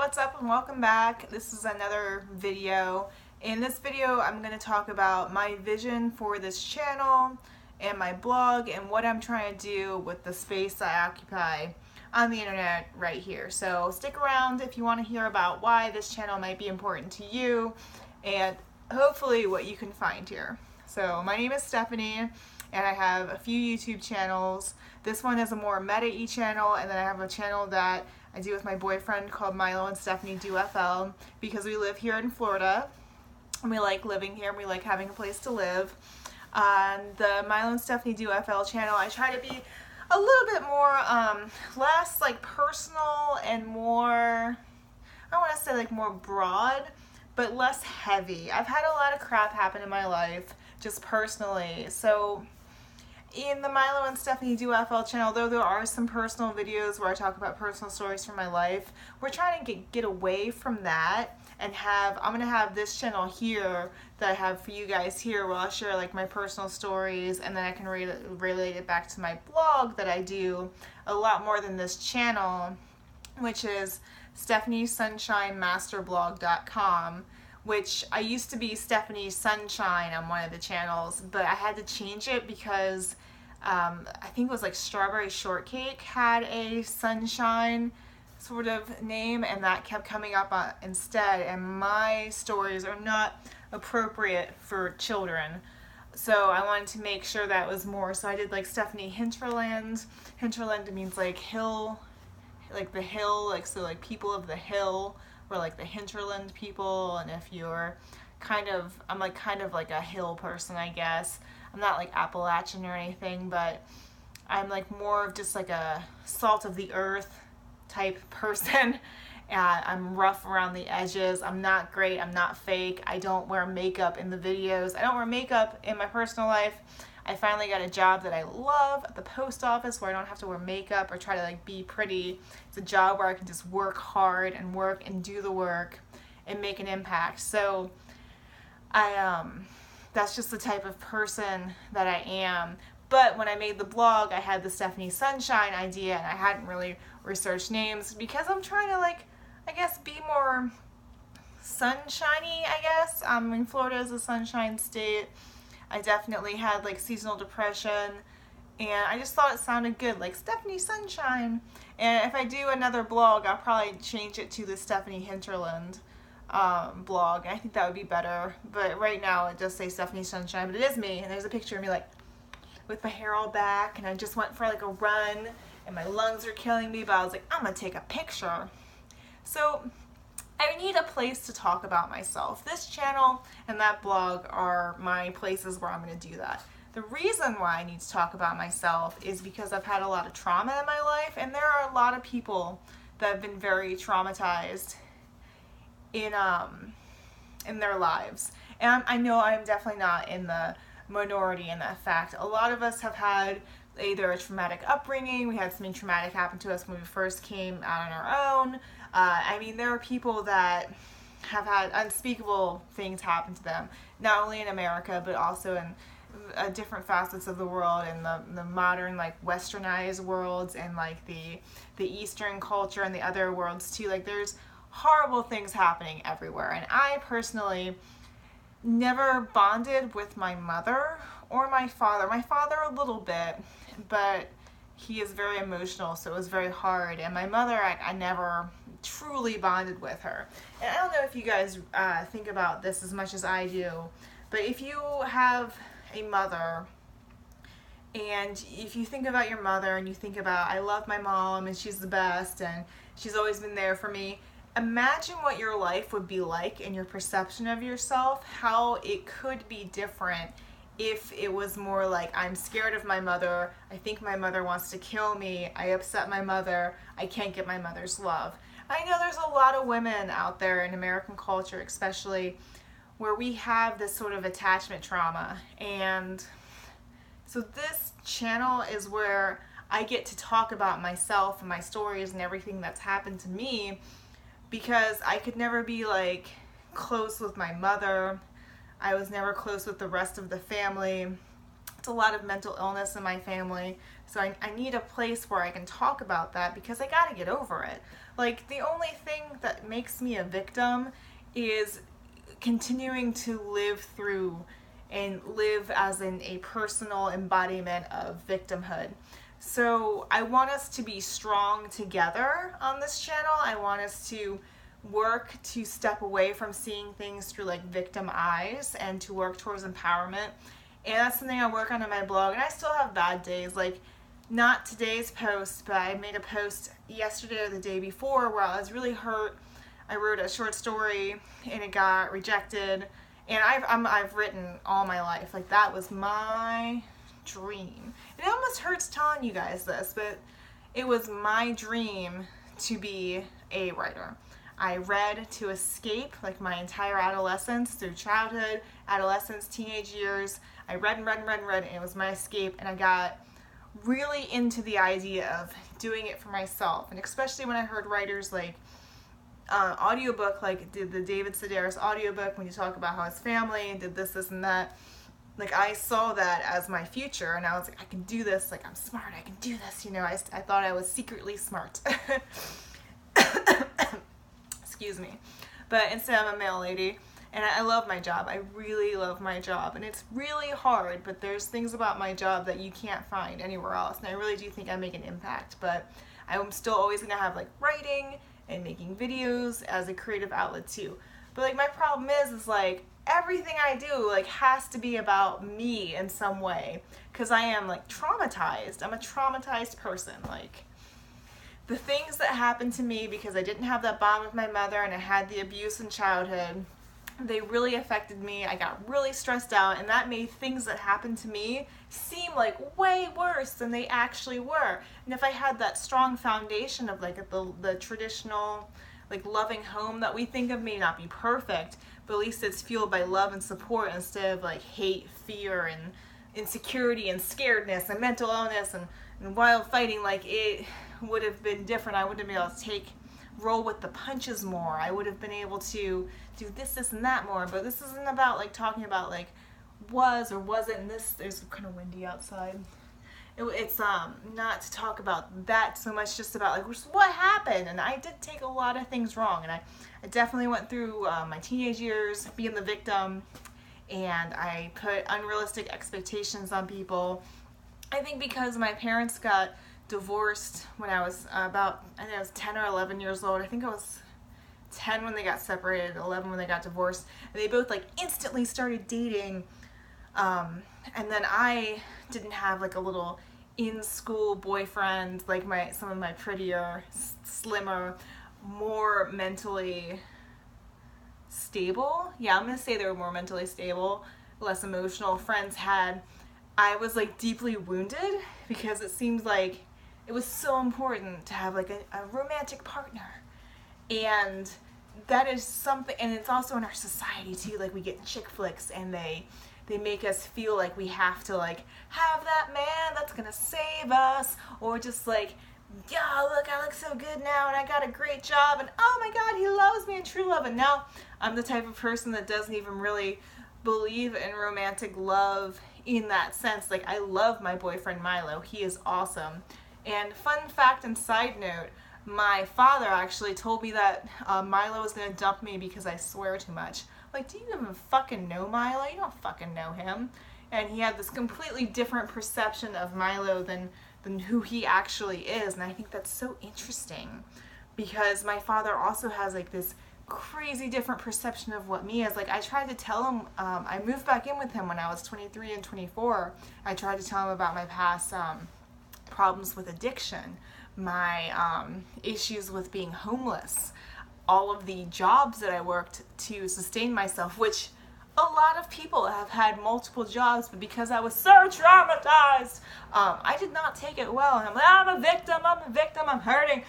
what's up and welcome back. This is another video. In this video I'm going to talk about my vision for this channel and my blog and what I'm trying to do with the space I occupy on the internet right here. So stick around if you want to hear about why this channel might be important to you and hopefully what you can find here. So my name is Stephanie and I have a few YouTube channels. This one is a more meta-y channel, and then I have a channel that I do with my boyfriend called Milo and Stephanie Do FL because we live here in Florida and we like living here and we like having a place to live. On the Milo and Stephanie Do FL channel, I try to be a little bit more less like personal and more, I want to say like more broad, but less heavy. I've had a lot of crap happen in my life just personally, so in the Milo and Stephanie Do FL channel, though there are some personal videos where I talk about personal stories from my life, we're trying to get away from that and I'm going to have this channel here that I have for you guys here where I'll share like my personal stories, and then I can relate it back to my blog that I do a lot more than this channel, which is StephanieSunshineMasterblog.com, which I used to be Stephanie Sunshine on one of the channels, but I had to change it because I think it was like Strawberry Shortcake had a sunshine sort of name, and that kept coming up instead, and my stories are not appropriate for children. So I wanted to make sure that was more, so I did like Stephanie Hinterland. Hinterland means like hill, like the hill, like so like people of the hill, or like the hinterland people. And if you're I'm like kind of like a hill person, I guess. I'm not like Appalachian or anything, but I'm like more of just like a salt of the earth type person. I'm rough around the edges. I'm not great. I'm not fake. I don't wear makeup in the videos. I don't wear makeup in my personal life. I finally got a job that I love at the post office where I don't have to wear makeup or try to like be pretty. It's a job where I can just work hard and work and do the work and make an impact. So that's just the type of person that I am. But when I made the blog, I had the Stephanie Sunshine idea, and I hadn't really researched names because I'm trying to like, I guess, be more sunshiny, I guess. In Florida is a sunshine state. I definitely had like seasonal depression, and I just thought it sounded good, like Stephanie Sunshine. And if I do another blog, I'll probably change it to the Stephanie Hinterland blog. I think that would be better, but right now it just says Stephanie Sunshine, but it is me, and there's a picture of me like with my hair all back, and I just went for like a run and my lungs are killing me, but I was like, I'm gonna take a picture. So I need a place to talk about myself. This channel and that blog are my places where I'm going to do that. The reason why I need to talk about myself is because I've had a lot of trauma in my life, and there are a lot of people that have been very traumatized in their lives. And I know I'm definitely not in the minority in that fact. A lot of us have had either a traumatic upbringing, we had something traumatic happen to us when we first came out on our own. I mean, there are people that have had unspeakable things happen to them, not only in America, but also in different facets of the world, in the modern, like, westernized worlds, and like the Eastern culture and the other worlds too. Like, there's horrible things happening everywhere, and I personally never bonded with my mother or my father. My father a little bit, but he is very emotional, so it was very hard. And my mother, I never truly bonded with her. And I don't know if you guys think about this as much as I do, but if you have a mother, and if you think about your mother and you think about, I love my mom and she's the best and she's always been there for me, imagine what your life would be like and your perception of yourself, how it could be different if it was more like, I'm scared of my mother, I think my mother wants to kill me, I upset my mother, I can't get my mother's love. I know there's a lot of women out there in American culture especially where we have this sort of attachment trauma, and so this channel is where I get to talk about myself and my stories and everything that's happened to me, because I could never be like close with my mother. I was never close with the rest of the family a lot of mental illness in my family, so I need a place where I can talk about that because I gotta get over it. Like, the only thing that makes me a victim is continuing to live through and live as in a personal embodiment of victimhood. So I want us to be strong together on this channel. I want us to work to step away from seeing things through like victim eyes and to work towards empowerment. And that's something I work on in my blog. And I still have bad days, like not today's post, but I made a post yesterday or the day before where I was really hurt. I wrote a short story and it got rejected. And I've written all my life. Like, that was my dream. It almost hurts telling you guys this, but it was my dream to be a writer. I read to escape like my entire adolescence, through childhood, adolescence, teenage years. I read and read and read and read, and it was my escape. And I got really into the idea of doing it for myself. And especially when I heard writers like audiobook, like did the David Sedaris audiobook, when you talk about how his family did this and that. Like, I saw that as my future, and I was like, I can do this, like, I'm smart, I can do this, you know. I thought I was secretly smart. Excuse me. But instead, I'm a mail lady, and I love my job. I really love my job, and it's really hard, but there's things about my job that you can't find anywhere else, and I really do think I make an impact. But I'm still always going to have, like, writing and making videos as a creative outlet, too. But, like, my problem is like, everything I do, like, has to be about me in some way, because I am, like, traumatized. I'm a traumatized person. Like, the things that happened to me because I didn't have that bond with my mother and I had the abuse in childhood, they really affected me. I got really stressed out, and that made things that happened to me seem like way worse than they actually were. And if I had that strong foundation of like the traditional, like, loving home that we think of, may not be perfect, but at least it's fueled by love and support instead of like hate, fear, and insecurity and scaredness and mental illness and wild fighting, like, it would have been different. I would have been able to roll with the punches more. I would have been able to do this and that more. But this isn't about like talking about like was or wasn't, and this, there's kind of windy outside. It's not to talk about that so much, just about like what happened. And I did take a lot of things wrong, and I definitely went through my teenage years being the victim, and I put unrealistic expectations on people. I think because my parents got divorced when I was I think I was 10 or 11 years old. I think I was 10 when they got separated, 11 when they got divorced, and they both like instantly started dating. And then I didn't have like a little in-school boyfriend like some of my prettier, slimmer, more mentally stable. Yeah, I'm gonna say they were more mentally stable, less emotional friends had. I was like deeply wounded because it seemed like it was so important to have like a romantic partner. And that is something, and it's also in our society too, like we get chick flicks and they make us feel like we have to like have that man that's gonna save us, or just like, yeah, look, I look so good now and I got a great job and oh my god, he loves me in true love. And now I'm the type of person that doesn't even really believe in romantic love in that sense. Like, I love my boyfriend Milo, he is awesome. And fun fact and side note, my father actually told me that Milo was going to dump me because I swear too much. Like, do you even fucking know Milo? You don't fucking know him. And he had this completely different perception of Milo than who he actually is. And I think that's so interesting, because my father also has like this crazy different perception of what me is. Like, I tried to tell him, I moved back in with him when I was 23 and 24. I tried to tell him about my past problems with addiction, my issues with being homeless, all of the jobs that I worked to sustain myself, which a lot of people have had multiple jobs, but because I was so traumatized, I did not take it well. And I'm like, I'm a victim, I'm hurting.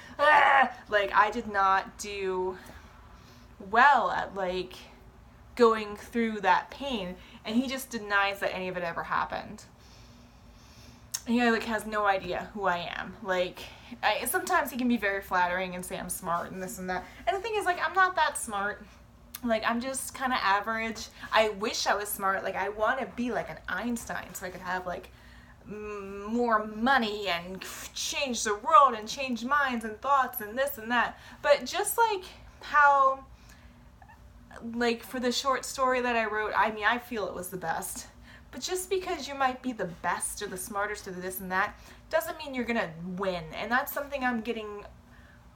Like, I did not do well at like going through that pain, and he just denies that any of it ever happened. He like has no idea who I am. Like, sometimes he can be very flattering and say I'm smart and this and that. And the thing is, like, I'm not that smart. Like, I'm just kind of average. I wish I was smart. Like, I want to be like an Einstein so I could have like more money and change the world and change minds and thoughts and this and that. But just like how, like, for the short story that I wrote, I mean, I feel it was the best. But just because you might be the best or the smartest or the this and that doesn't mean you're gonna win. And that's something I'm getting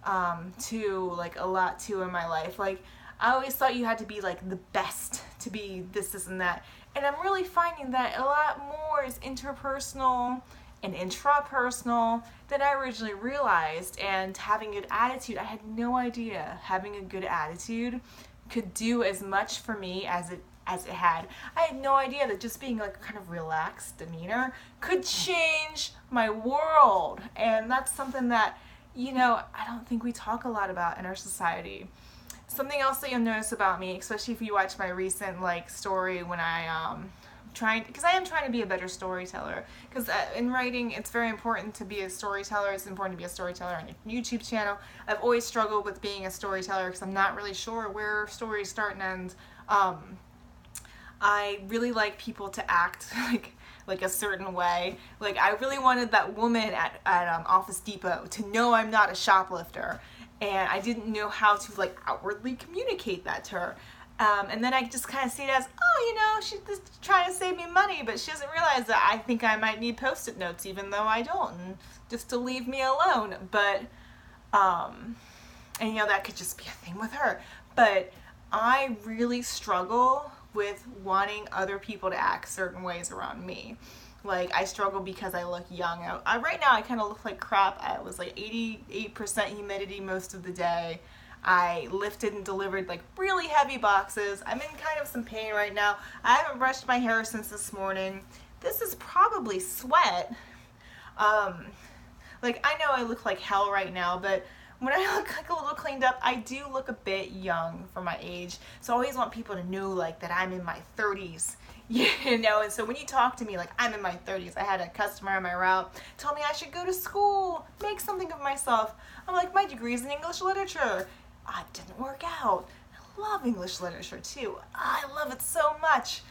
to, like, a lot too in my life. Like, I always thought you had to be like the best to be this and that. And I'm really finding that a lot more is interpersonal and intrapersonal than I originally realized. And having a good attitude, I had no idea having a good attitude could do as much for me as it had. I had no idea that just being like kind of relaxed demeanor could change my world. And that's something that, you know, I don't think we talk a lot about in our society. Something else that you'll notice about me, especially if you watch my recent like story when I am trying to be a better storyteller. Because in writing, it's very important to be a storyteller. It's important to be a storyteller on your YouTube channel. I've always struggled with being a storyteller because I'm not really sure where stories start and end. I really like people to act like a certain way. Like, I really wanted that woman at Office Depot to know I'm not a shoplifter. And I didn't know how to like outwardly communicate that to her. And then I just kind of see it as, oh, you know, she's just trying to save me money, but she doesn't realize that I think I might need Post-it notes, even though I don't, and just to leave me alone. But, and you know, that could just be a thing with her. But I really struggle with wanting other people to act certain ways around me. Like, I struggle because I look young. Right now, I kind of look like crap. I was like 88% humidity most of the day. I lifted and delivered like really heavy boxes. I'm in kind of some pain right now. I haven't brushed my hair since this morning. This is probably sweat. Like, I know I look like hell right now, but when I look like a little cleaned up, I do look a bit young for my age. So I always want people to know like that I'm in my 30s. You know, and so when you talk to me like I'm in my 30s, I had a customer on my route tell me I should go to school, make something of myself. I'm like, my degree's in English literature. It didn't work out. I love English literature too. I love it so much.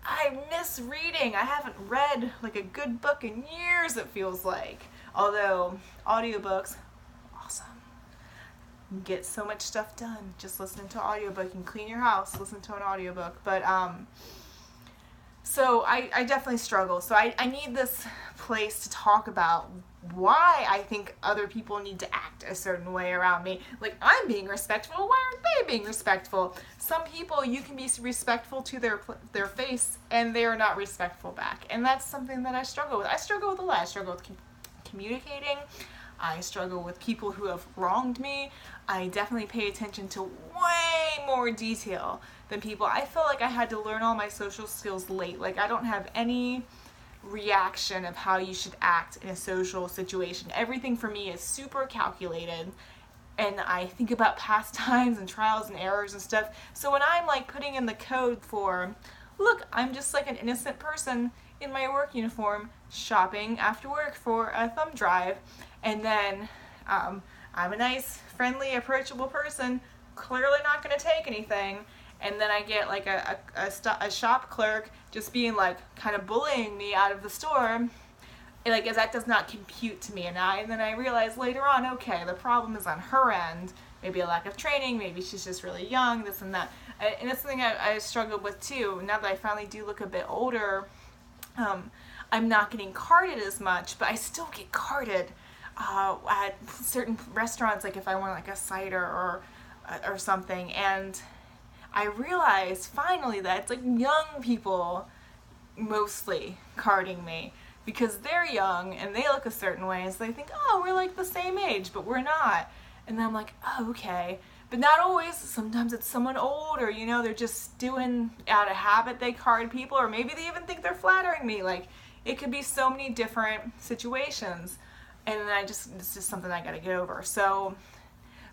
I miss reading. I haven't read like a good book in years, it feels like. Although audiobooks, awesome. You get so much stuff done just listening to an audiobook. You can clean your house, listen to an audiobook. But so I definitely struggle. So I need this place to talk about why I think other people need to act a certain way around me. Like, I'm being respectful. Why aren't they being respectful? Some people, you can be respectful to their face, and they are not respectful back. And that's something that I struggle with. I struggle with a lot. I struggle with communicating. I struggle with people who have wronged me. I definitely pay attention to way more detail than people. I feel like I had to learn all my social skills late. Like, I don't have any reaction of how you should act in a social situation. Everything for me is super calculated, and I think about past times and trials and errors and stuff. So when I'm like putting in the code for, look, I'm just like an innocent person in my work uniform shopping after work for a thumb drive, and then I'm a nice, friendly, approachable person, clearly not going to take anything. And then I get like a shop clerk just being like kind of bullying me out of the store. Like, as that does not compute to me. And then I realize later on, okay, the problem is on her end. Maybe a lack of training, maybe she's just really young, this and that. And it's something I struggled with too. Now that I finally do look a bit older, I'm not getting carded as much, but I still get carded at certain restaurants, like if I want like a cider or something. And I realized finally that it's like young people mostly carding me because they're young and they look a certain way, and so they think, oh, we're like the same age, but we're not. And then I'm like, oh, okay. But not always. Sometimes it's someone older, you know, they're just doing out of habit, they card people, or maybe they even think they're flattering me. Like, it could be so many different situations. And then it's just something I gotta get over. So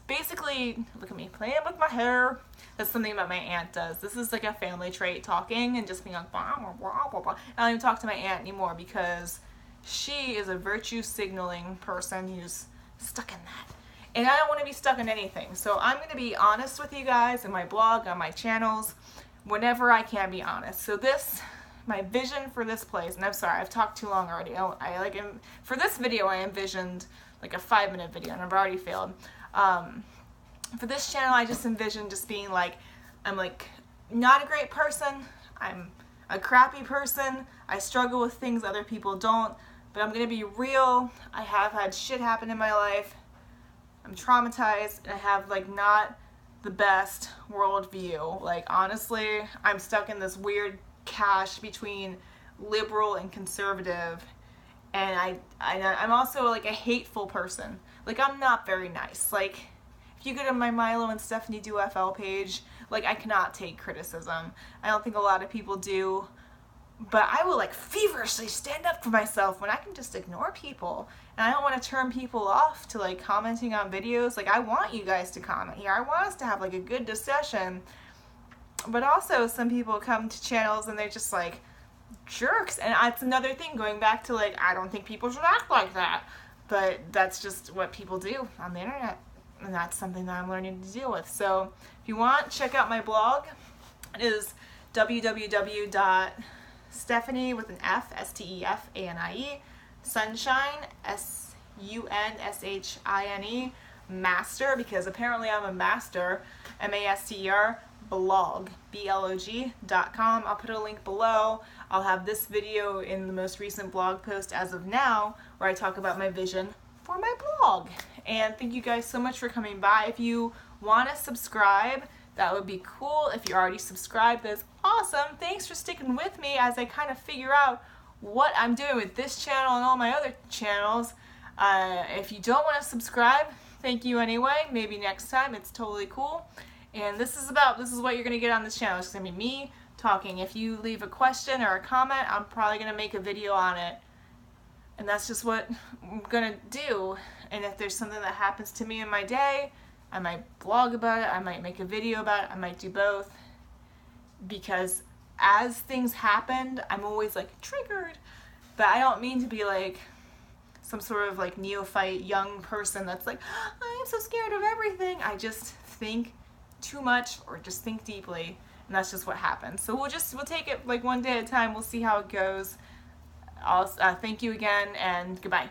basically, look at me playing with my hair. That's something that my aunt does. This is like a family trait, talking and just being like blah, blah, blah, blah, blah. I don't even talk to my aunt anymore because she is a virtue signaling person who's stuck in that. and I don't want to be stuck in anything. So I'm going to be honest with you guys in my blog, on my channels, whenever I can be honest. So my vision for this place, and I'm sorry, I've talked too long already. For this video, I envisioned like a 5-minute video, and I've already failed. For this channel, I just envisioned just being like, I'm like not a great person, I'm a crappy person, I struggle with things other people don't, but I'm gonna be real. I have had shit happen in my life, I'm traumatized, and I have like not the best worldview. Like honestly, I'm stuck in this weird cash between liberal and conservative, and I'm also like a hateful person. Like I'm not very nice. Like if you go to my Milo and Stephanie Do FL page, like I cannot take criticism. I don't think a lot of people do, but I will like feverishly stand up for myself when I can just ignore people. And I don't want to turn people off to like commenting on videos. Like I want you guys to comment here. I want us to have like a good discussion. But also some people come to channels and they're just like jerks. And it's another thing, going back to like, I don't think people should act like that. But that's just what people do on the internet. And that's something that I'm learning to deal with. So if you want, check out my blog. It is www.Stephanie with an F, Stefanie, Sunshine, Sunshine, master, because apparently I'm a master, master, blog, blog.com. I'll put a link below. I'll have this video in the most recent blog post as of now, where I talk about my vision for my blog. And thank you guys so much for coming by. If you want to subscribe, that would be cool. If you're already subscribed, that's awesome. Thanks for sticking with me as I kind of figure out what I'm doing with this channel and all my other channels. If you don't want to subscribe, thank you anyway. Maybe next time. It's totally cool. And this is what you're going to get on this channel. It's going to be me talking. If you leave a question or a comment, I'm probably going to make a video on it. And that's just what I'm going to do. And if there's something that happens to me in my day, I might blog about it, I might make a video about it, I might do both. Because as things happened, I'm always like triggered. But I don't mean to be like some sort of like neophyte young person that's like, I'm so scared of everything. I just think too much or just think deeply. And that's just what happens. So we'll take it like one day at a time. We'll see how it goes. I'll thank you again, and goodbye.